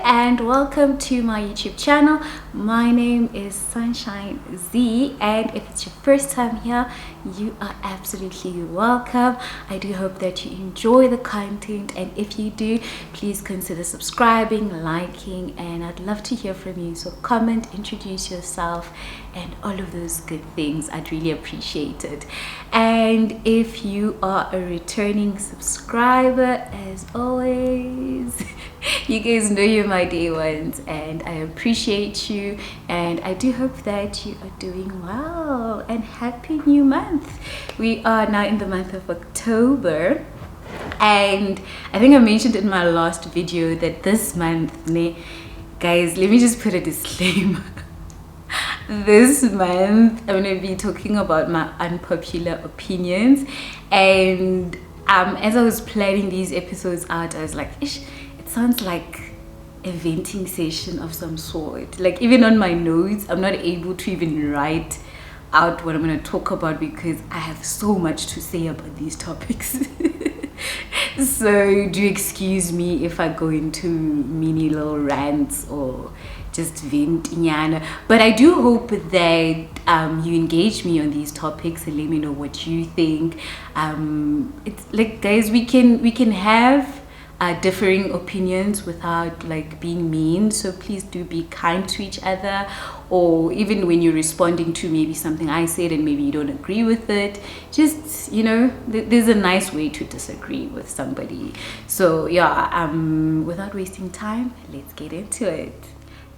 and welcome to my YouTube channel. My name is Sunshine Zee, and if it's your first time here, you are absolutely welcome. I do hope that you enjoy the content, and if you do, please consider subscribing, liking, and I'd love to hear from you. So comment, introduce yourself, and all of those good things. I'd really appreciate it. And if you are a returning subscriber, as always, you guys know you're my day ones, and I appreciate you, and I do hope that you are doing well, and happy new month. We are now in the month of October, and I think I mentioned in my last video that this month, guys, let me just put a disclaimer. This month I'm going to be talking about my unpopular opinions, and as I was planning these episodes out, I was like, Ish, it sounds like a venting session of some sort. Like, even on my notes, I'm not able to even write out what I'm going to talk about because I have so much to say about these topics. So do excuse me if I go into mini little rants or just vent, but I do hope that you engage me on these topics and let me know what you think. It's like, guys, we can have differing opinions without like being mean, so please do be kind to each other, or even when you're responding to maybe something I said and maybe you don't agree with it, just, there's a nice way to disagree with somebody. So yeah, without wasting time, let's get into it.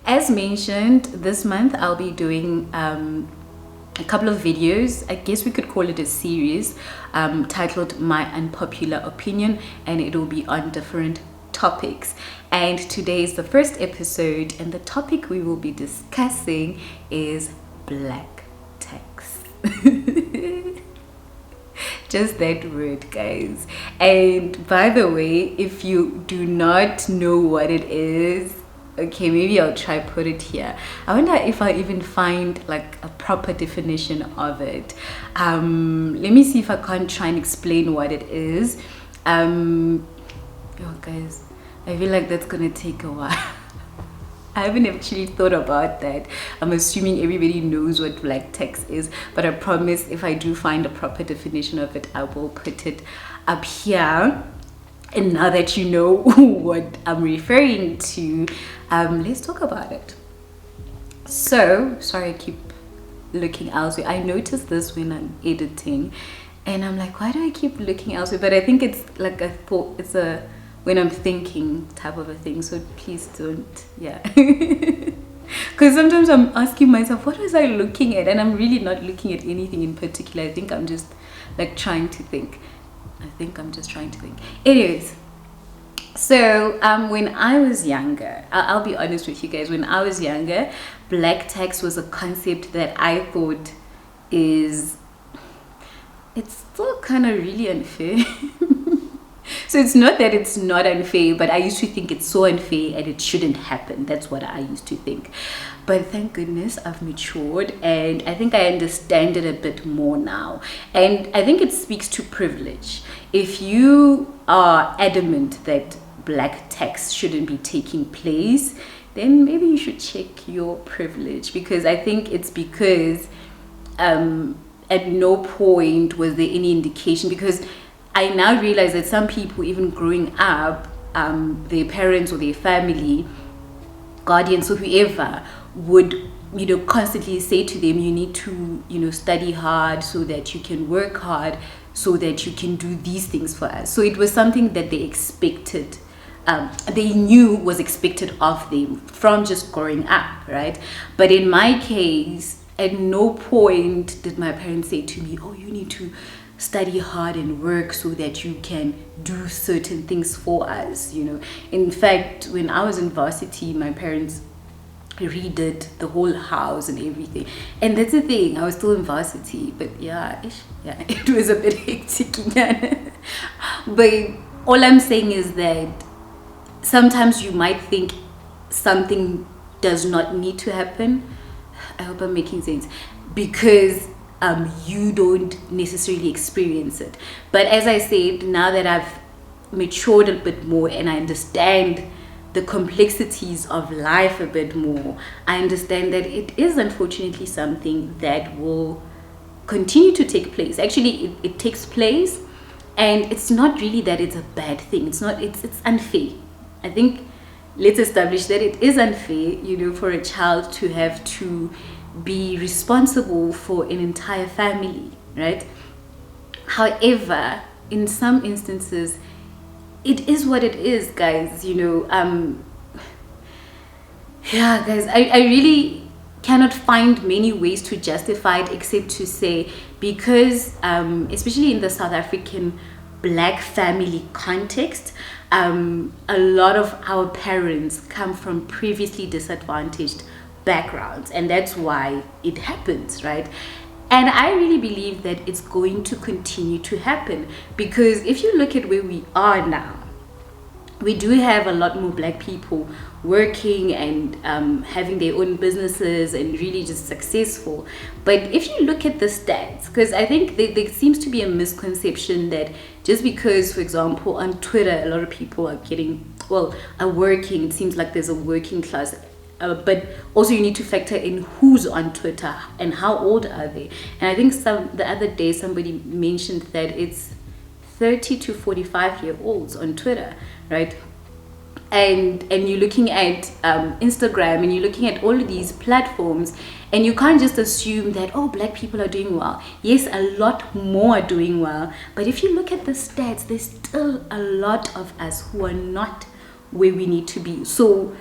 As mentioned, this month I'll be doing a couple of videos. I guess we could call it a series titled My Unpopular Opinion, and it will be on different topics. And today is the first episode, and the topic we will be discussing is black tax. Just that word, guys. And by the way, if you do not know what it is, okay, maybe I'll try put it here. I wonder if I even find like a proper definition of it. Let me see if I can't try and explain what it is. Oh guys, I feel like that's gonna take a while. I haven't actually thought about that. I'm assuming everybody knows what black tax is, but I promise if I do find a proper definition of it, I will put it up here. And now that you know what I'm referring to, let's talk about it. So, sorry, I keep looking elsewhere. I noticed this when I'm editing, and I'm like, why do I keep looking elsewhere? But I think it's like a thought, it's a when I'm thinking type of a thing. So please don't, yeah. Because sometimes I'm asking myself, what was I looking at? And I'm really not looking at anything in particular. I think I'm just like trying to think. Anyways, so when I was younger, I'll be honest with you guys, when I was younger, black tax was a concept that I thought it's still kind of really unfair. So it's not that it's not unfair, but I used to think it's so unfair and it shouldn't happen. That's what I used to think. But thank goodness I've matured, and I think I understand it a bit more now. And I think it speaks to privilege. If you are adamant that black tax shouldn't be taking place, then maybe you should check your privilege, because I think it's because at no point was there any indication, because I now realize that some people, even growing up, their parents or their family, guardians or whoever would constantly say to them, you need to study hard so that you can work hard so that you can do these things for us. So it was something that they expected, they knew was expected of them from just growing up, right? But in my case, at no point did my parents say to me, oh, you need to study hard and work so that you can do certain things for us. In fact, when I was in varsity, my parents redid the whole house and everything, and that's the thing, I was still in varsity, but yeah, it was a bit hectic. But all I'm saying is that sometimes you might think something does not need to happen. I hope I'm making sense, because you don't necessarily experience it. But as I said, now that I've matured a bit more and I understand the complexities of life a bit more, I understand that it is unfortunately something that will continue to take place. Actually, it takes place, and it's not really that it's a bad thing. It's unfair. I think let's establish that it is unfair, for a child to have to be responsible for an entire family, right? However, in some instances, it is what it is, guys. Yeah, guys, I really cannot find many ways to justify it except to say, because especially in the South African Black family context, a lot of our parents come from previously disadvantaged backgrounds, and that's why it happens, right? And I really believe that it's going to continue to happen, because if you look at where we are now, we do have a lot more Black people working and having their own businesses and really just successful. But if you look at the stats, because I think there seems to be a misconception that just because, for example, on Twitter, a lot of people are working, it seems like there's a working class. But also you need to factor in who's on Twitter and how old are they. And I think the other day somebody mentioned that it's 30 to 45-year-olds on Twitter, right? And you're looking at Instagram, and you're looking at all of these platforms, and you can't just assume that, oh, Black people are doing well. Yes, a lot more are doing well, but if you look at the stats, there's still a lot of us who are not where we need to be. So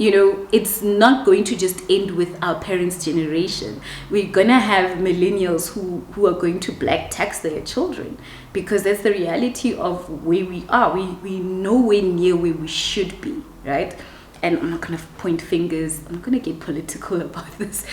it's not going to just end with our parents' generation. We're gonna have millennials who are going to Black tax their children, because that's the reality of where we are. We nowhere near where we should be, right? And I'm not gonna point fingers, I'm not gonna get political about this,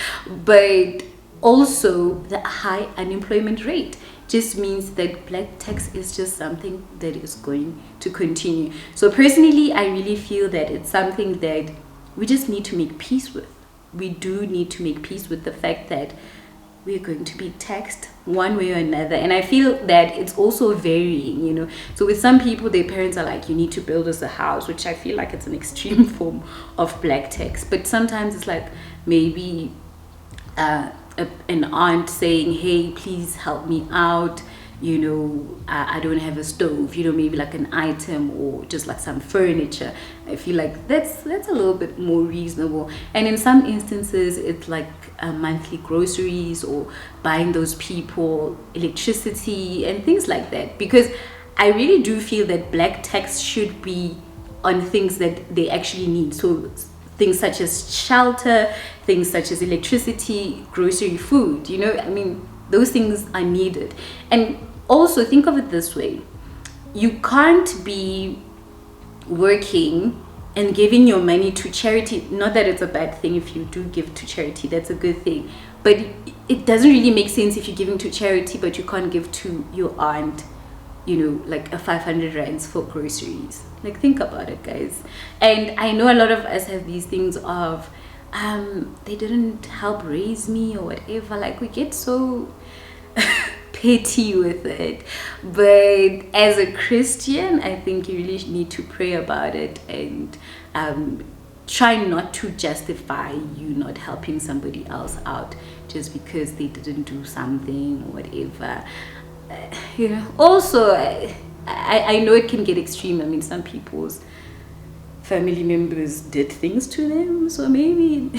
but also the high unemployment rate just means that Black tax is just something that is going to continue. So personally, I really feel that it's something that we just need to make peace with. We do need to make peace with the fact that we're going to be taxed one way or another. And I feel that it's also varying, So with some people, their parents are like, you need to build us a house, which I feel like it's an extreme form of Black tax. But sometimes it's like maybe an aunt saying, hey, please help me out. I don't have a stove, maybe like an item or just like some furniture. I feel like that's a little bit more reasonable. And in some instances, it's like monthly groceries or buying those people electricity and things like that. Because I really do feel that Black tax should be on things that they actually need. So things such as shelter, things such as electricity, grocery, food, those things are needed. And also think of it this way: you can't be working and giving your money to charity. Not that it's a bad thing if you do give to charity, that's a good thing, but it doesn't really make sense if you're giving to charity but you can't give to your aunt like a 500 rands for groceries. Like, think about it, guys. And I know a lot of us have these things of they didn't help raise me or whatever. Like, we get so petty with it. But as a Christian, I think you really need to pray about it and try not to justify you not helping somebody else out just because they didn't do something or whatever. Also, I know it can get extreme. I mean, some people's family members did things to them, so maybe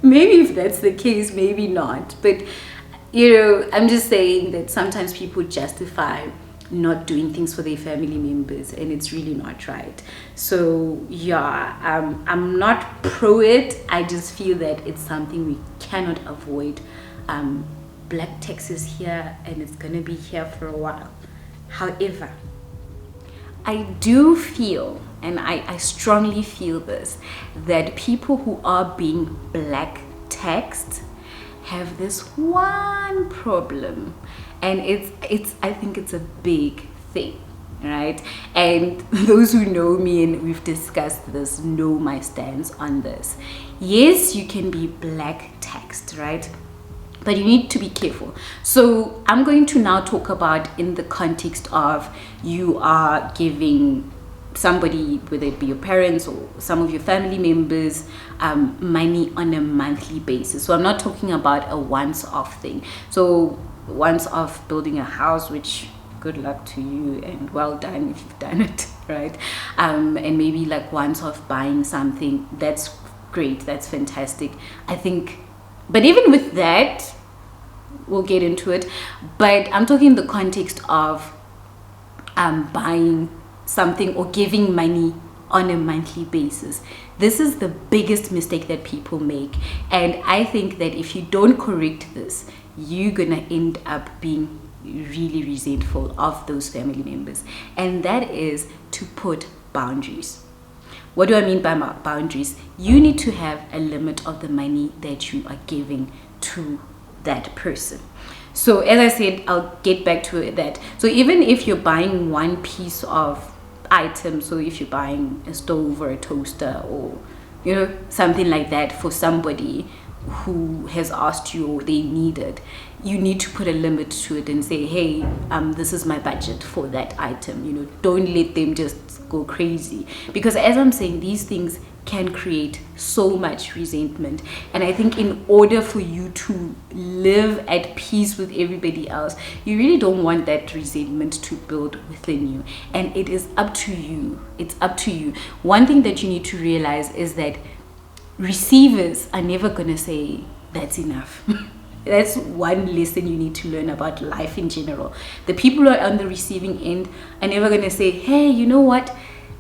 if that's the case, maybe not. But I'm just saying that sometimes people justify not doing things for their family members, and it's really not right. So yeah, I'm not pro it. I just feel that it's something we cannot avoid. Black tax is here, and it's gonna be here for a while. However, I do feel, and I strongly feel this, that people who are being Black taxed have this one problem, and I think it's a big thing, right? And those who know me and we've discussed this know my stance on this. Yes, you can be Black taxed, right? But you need to be careful. So I'm going to now talk about in the context of you are giving somebody, whether it be your parents or some of your family members, money on a monthly basis. So I'm not talking about a once-off thing. So once-off building a house, which good luck to you and well done if you've done it, right? And maybe like once-off buying something, that's great, that's fantastic. I think, but even with that, we'll get into it. But I'm talking in the context of buying something or giving money on a monthly basis. This is the biggest mistake that people make, and I think that if you don't correct this, you're gonna end up being really resentful of those family members, and that is to put boundaries. What do I mean by boundaries? You need to have a limit of the money that you are giving to that person. So as I said, I'll get back to that. So even if you're buying one piece of item, so if you're buying a stove or a toaster or something like that for somebody who has asked you or they need it, you need to put a limit to it and say, hey, this is my budget for that item. Don't let them just go crazy, because as I'm saying, these things can create so much resentment. And I think in order for you to live at peace with everybody else, you really don't want that resentment to build within you. And it is up to you. It's up to you. One thing that you need to realize is that receivers are never going to say that's enough. That's one lesson you need to learn about life in general. The people who are on the receiving end are never going to say, hey, you know what,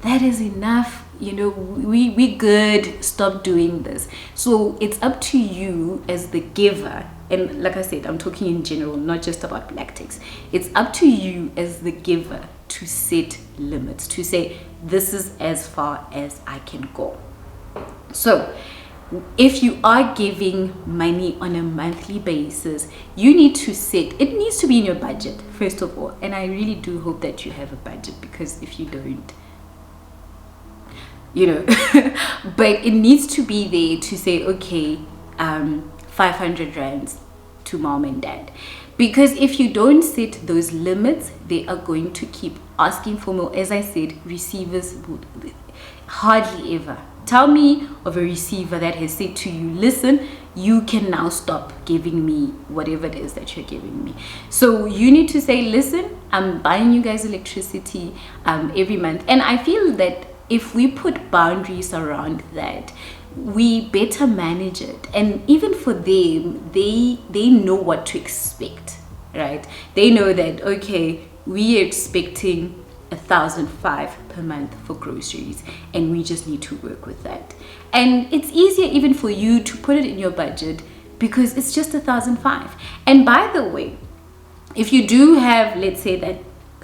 that is enough, we good, stop doing this. So it's up to you as the giver, and like I said, I'm talking in general, not just about black text. It's up to you as the giver to set limits, to say, this is as far as I can go. So if you are giving money on a monthly basis, you need to set, it needs to be in your budget, first of all. And I really do hope that you have a budget, because if you don't, but it needs to be there to say, okay, 500 rands to mom and dad. Because if you don't set those limits, they are going to keep asking for more. As I said, receivers would hardly ever. Tell me of a receiver that has said to you, listen, you can now stop giving me whatever it is that you're giving me. So you need to say, listen, I'm buying you guys electricity every month. And I feel that if we put boundaries around that, we better manage it. And even for them, they know what to expect, right? They know that, okay, we are expecting 1,500 per month for groceries, and we just need to work with that. And it's easier even for you to put it in your budget, because it's just 1,500. And by the way, if you do have, let's say, that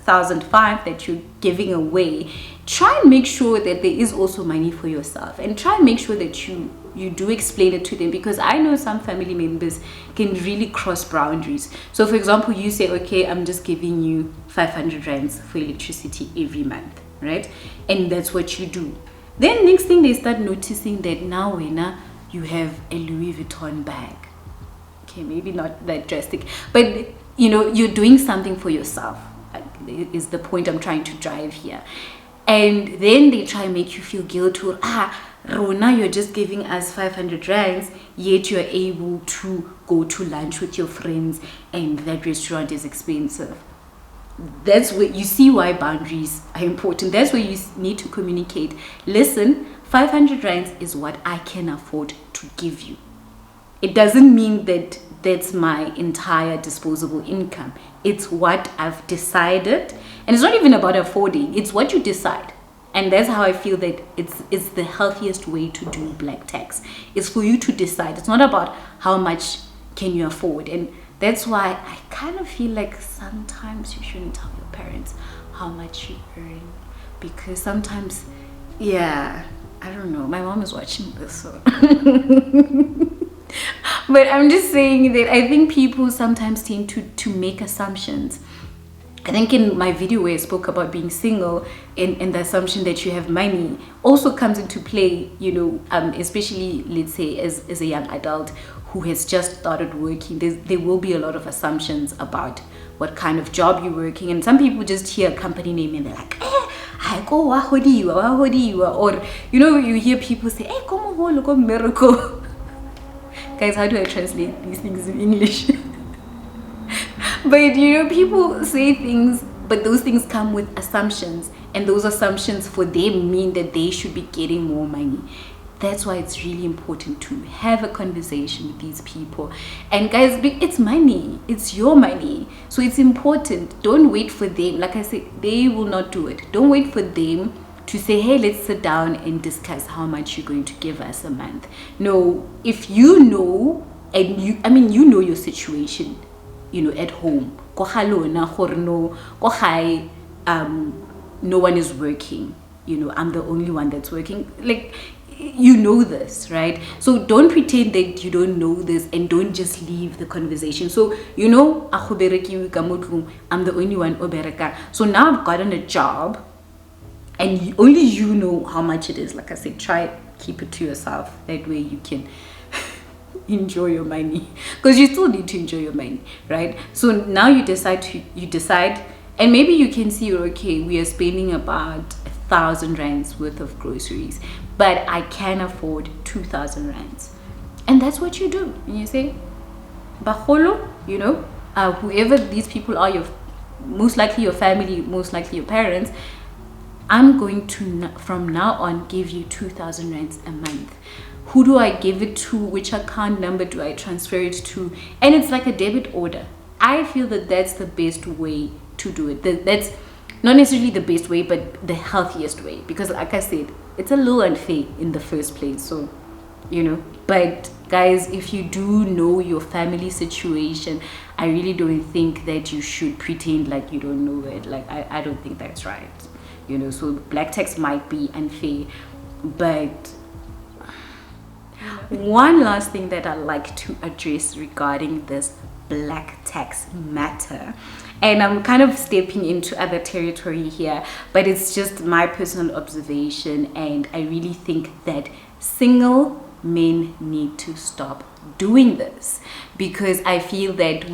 1,500 that you're giving away, try and make sure that there is also money for yourself, and try and make sure that you do explain it to them, because I know some family members can really cross boundaries. So for example, you say, okay, I'm just giving you 500 rands for electricity every month, right? And that's what you do. Then next thing, they start noticing that now you have a Louis Vuitton bag. Okay, maybe not that drastic, but you're doing something for yourself, is the point I'm trying to drive here. And then they try and make you feel guilty. Rona, you're just giving us 500 rands, yet you're able to go to lunch with your friends, and that restaurant is expensive. That's where you see why boundaries are important. That's where you need to communicate. Listen, 500 rands is what I can afford to give you. It doesn't mean that that's my entire disposable income. It's what I've decided. And it's not even about affording. It's what you decide. And that's how I feel that it's the healthiest way to do black tax. It's for you to decide. It's not about how much can you afford. And that's why I kind of feel like sometimes you shouldn't tell your parents how much you earn. Because sometimes, I don't know. My mom is watching this, so... But I'm just saying that I think people sometimes tend to make assumptions. I think in my video where I spoke about being single, and the assumption that you have money also comes into play, especially, let's say, as a young adult who has just started working. There will be a lot of assumptions about what kind of job you're working. And some people just hear a company name and they're like, I like, oh, wahodiwa, or you know, you hear people say, hey, come on, look miracle. Guys, how do I translate these things in English? But you know, people say things, but those things come with assumptions, and those assumptions for them mean that they should be getting more money. That's why it's really important to have a conversation with these people. And guys, it's money, it's your money, so it's important. Don't wait for them. Like I said, they will not do it. Don't wait for them to say, hey, let's sit down and discuss how much you're going to give us a month. No, if you know, and you know your situation, you know, at home, no one is working, you know, I'm the only one that's working, like, you know this, right? So don't pretend that you don't know this, and don't just leave the conversation. So, you know, I'm the only one obereka. So now I've gotten a job, and only you know how much it is. Like I said, try keep it to yourself. That way you can enjoy your money, because you still need to enjoy your money, right? So now you decide, and maybe you can see, okay, we are spending about 1,000 rands worth of groceries, but I can afford 2,000 rands, and that's what you do. And you say, baholo, you know, whoever these people are, most likely your family, most likely your parents, I'm going to from now on give you 2,000 rands a month. Who do I give it to? Which account number do I transfer it to? And it's like a debit order. I feel that that's the best way to do it. That's not necessarily the best way, but the healthiest way, because like I said, it's a little unfair in the first place. So, you know, but guys, if you do know your family situation, I really don't think that you should pretend like you don't know it. Like, I don't think that's right, you know. So black tax might be unfair, but one last thing that I'd like to address regarding this black tax matter, and I'm kind of stepping into other territory here, but it's just my personal observation, and I really think that single men need to stop doing this, because I feel that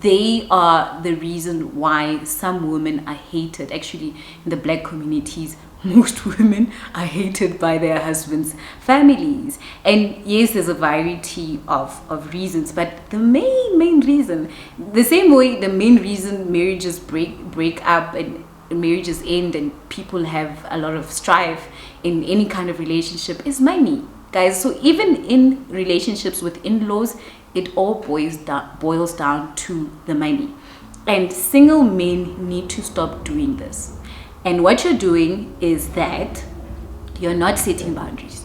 they are the reason why some women are hated. Actually, in the black communities, most women are hated by their husbands' families. And yes, there's a variety of reasons, but the main reason, the same way the main reason marriages break up and marriages end and people have a lot of strife in any kind of relationship, is money, guys. So even in relationships with in-laws, it all boils down to the money. And single men need to stop doing this. And what you're doing is that you're not setting boundaries.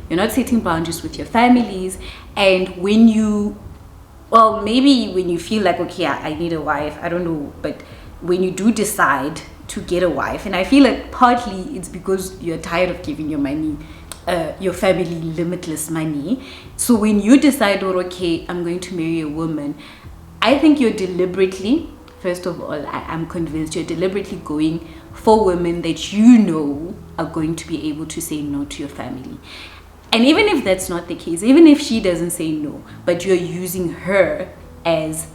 You're not setting boundaries with your families. And when you, well, maybe when you feel like, okay, I need a wife, I don't know, but when you do decide to get a wife, and I feel like partly it's because you're tired of giving your money, your family limitless money. So when you decide, oh, okay, I'm going to marry a woman, I think you're deliberately, first of all, I'm convinced you're deliberately going for women that you know are going to be able to say no to your family. And even if that's not the case, even if she doesn't say no, but you're using her as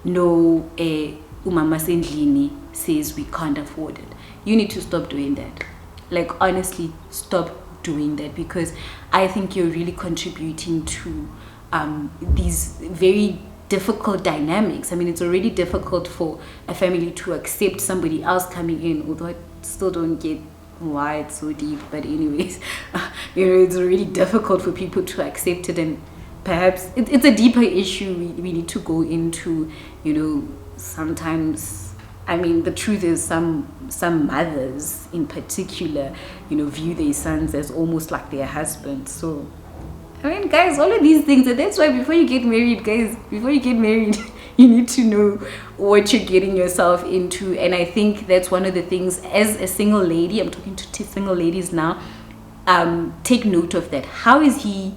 no, umama sendlini says we can't afford it, you need to stop doing that. Like, honestly, stop doing that, because I think you're really contributing to these very difficult dynamics. I mean, it's already difficult for a family to accept somebody else coming in, although I still don't get why it's so deep, but anyways, you know, it's really difficult for people to accept it, and perhaps it's a deeper issue we need to go into, you know. Sometimes, I mean, the truth is some mothers in particular, you know, view their sons as almost like their husbands. So I mean, guys, all of these things, and that's why before you get married, guys, you need to know what you're getting yourself into. And I think that's one of the things, as a single lady, I'm talking to single ladies now, take note of that. How is he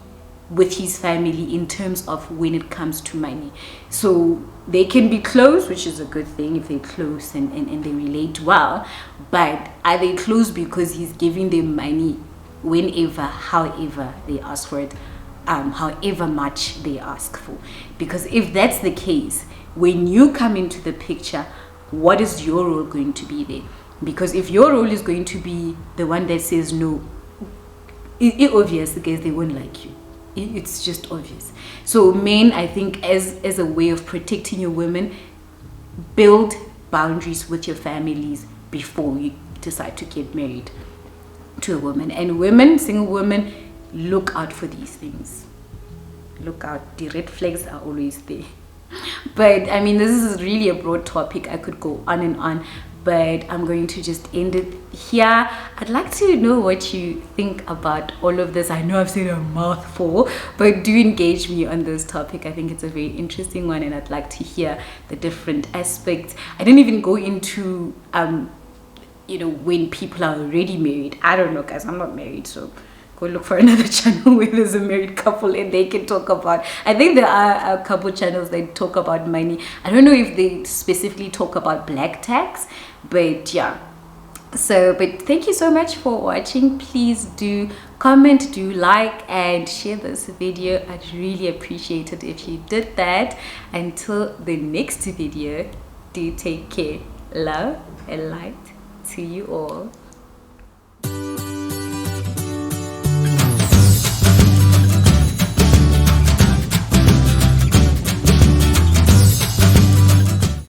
with his family in terms of when it comes to money? So they can be close, which is a good thing if they're close and they relate well, but are they close because he's giving them money whenever, however they ask for it, however much they ask for? Because if that's the case, when you come into the picture, what is your role going to be there? Because if your role is going to be the one that says no, it's obvious, because they won't like you. It's just obvious. So men, I think, as a way of protecting your women, build boundaries with your families before you decide to get married to a woman. And women, single women, look out for these things. Look out. The red flags are always there. But I mean, this is really a broad topic. I could go on and on, but I'm going to just end it here. I'd like to know what you think about all of this. I know I've said a mouthful, but do engage me on this topic. I think it's a very interesting one, and I'd like to hear the different aspects. I didn't even go into when people are already married. I don't know, guys, I'm not married, so go look for another channel where there's a married couple and they can talk about. I think there are a couple channels that talk about money. I don't know if they specifically talk about black tax, but yeah. So, but thank you so much for watching. Please do comment, do like, and share this video. I'd really appreciate it if you did that. Until the next video, do take care. Love and light to you all.